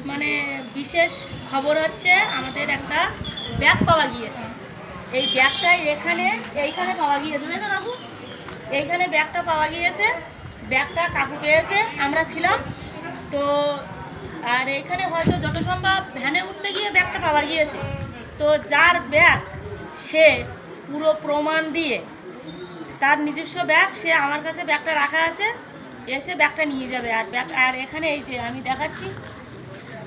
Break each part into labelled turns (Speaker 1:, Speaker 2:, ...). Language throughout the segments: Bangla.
Speaker 1: মানে বিশেষ খবর হচ্ছে আমাদের একটা ব্যাগ পাওয়া গিয়েছে। এই ব্যাগটা এইখানে পাওয়া গিয়েছে, তাই তো কাকু? এইখানে ব্যাগটা পাওয়া গিয়েছে। ব্যাগটা কাকু পেয়েছে, আমরা ছিলাম তো। আর এখানে হয়তো যত সম্ভব ভ্যানে উঠতে গিয়ে ব্যাগটা পাওয়া গিয়েছে। তো যার ব্যাগ সে পুরো প্রমাণ দিয়ে, তার নিজস্ব ব্যাগ, সে আমার কাছে ব্যাগটা রাখা আছে, এসে ব্যাগটা নিয়ে যাবে। আর এখানে এই যে আমি দেখাচ্ছি,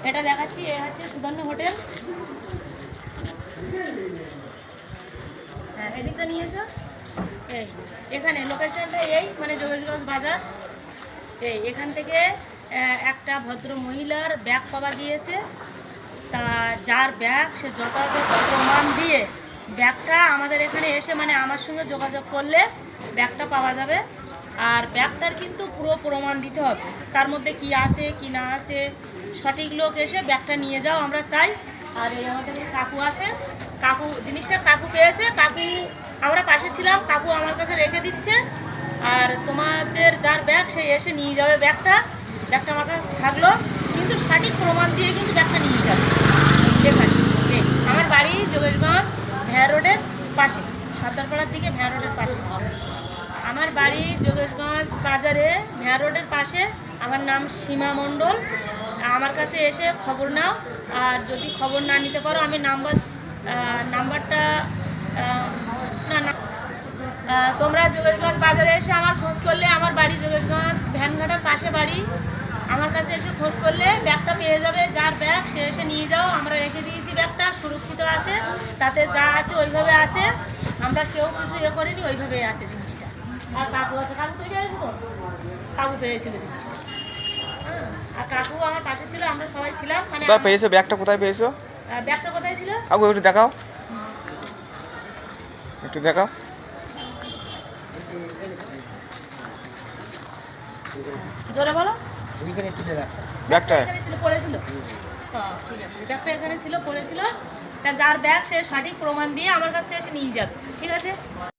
Speaker 1: এটা দেখাচ্ছি, এ হচ্ছে সুবর্ণ হোটেল। হ্যাঁ, এদিকটা নিয়ে এসো। এখানে লোকেশনটা মানে যোগেশগঞ্জ বাজার। এখান থেকে একটা ভদ্র মহিলার ব্যাগ পাওয়া গিয়েছে। তা যার ব্যাগ, সে যথাযথ প্রমাণ দিয়ে ব্যাগটা আমাদের এখানে এসে, মানে আমার সঙ্গে যোগাযোগ করলে ব্যাগটা পাওয়া যাবে। আর ব্যাগটার কিন্তু পুরো প্রমাণ দিতে হবে, তার মধ্যে কি আছে কি না আছে। সঠিক লোক এসে ব্যাগটা নিয়ে যাও আমরা চাই। আর এই আমাদের কাকু আছে, জিনিসটা কাকু পেয়েছে। কাকু, আমরা পাশে ছিলাম, কাকু আমার কাছে রেখে দিচ্ছে। আর তোমাদের যার ব্যাগ, সে এসে নিয়ে যাবে ব্যাগটা আমার কাছে থাকলো, কিন্তু সঠিক প্রমাণ দিয়ে কিন্তু ব্যাগটা নিয়ে যাবে। এখানে আমার বাড়ি যোগেশগঞ্জ ভ্যাঁ রোডের পাশে, সর্দারপাড়ার দিকে ভ্যাঁ রোডের পাশে আমার বাড়ি। যোগেশগঞ্জ বাজারে ভ্যাঁ রোডের পাশে। আমার নাম সীমা মণ্ডল। আমার কাছে এসে খবর নাও। আর যদি খবর না নিতে পারো, আমি নাম্বারটা না, তোমরা যোগেশগঞ্জ বাজারে এসে আমার খোঁজ করলে, আমার বাড়ি যোগেশগঞ্জ ভ্যানঘাটার পাশে বাড়ি, আমার কাছে এসে খোঁজ করলে ব্যাগটা পেয়ে যাবে। যার ব্যাগ সে এসে নিয়ে যাও, আমরা রেখে দিয়েছি, ব্যাগটা সুরক্ষিত আছে, তাতে যা আছে ওইভাবে আছে, আমরা কেউ কিছু করিনি, ওইভাবেই আছে জিনিসটা। আর কাকু আছে, কাকু তুই পেয়েছি তো? কাকু পেয়েছিল জিনিসটা। আর কাকু আমার পাশে ছিল, আমরা সবাই ছিলাম। মানে
Speaker 2: কোথায় পেয়েছো ব্যাগটা? কোথায় পেয়েছো
Speaker 1: ব্যাগটা? কোথায় ছিল
Speaker 2: কাকু? একটু দেখাও, একটু দেখাও।
Speaker 1: জোরে বলো।
Speaker 2: ব্যাগটা
Speaker 1: এখানে ছিল, পড়েছিল। ঠিক আছে, ব্যাগটা এখানে ছিল, পড়েছিল। যার ব্যাগ, সে সঠিক প্রমাণ দিয়ে আমার কাছ থেকে এসে নিয়ে যাবে। ঠিক আছে।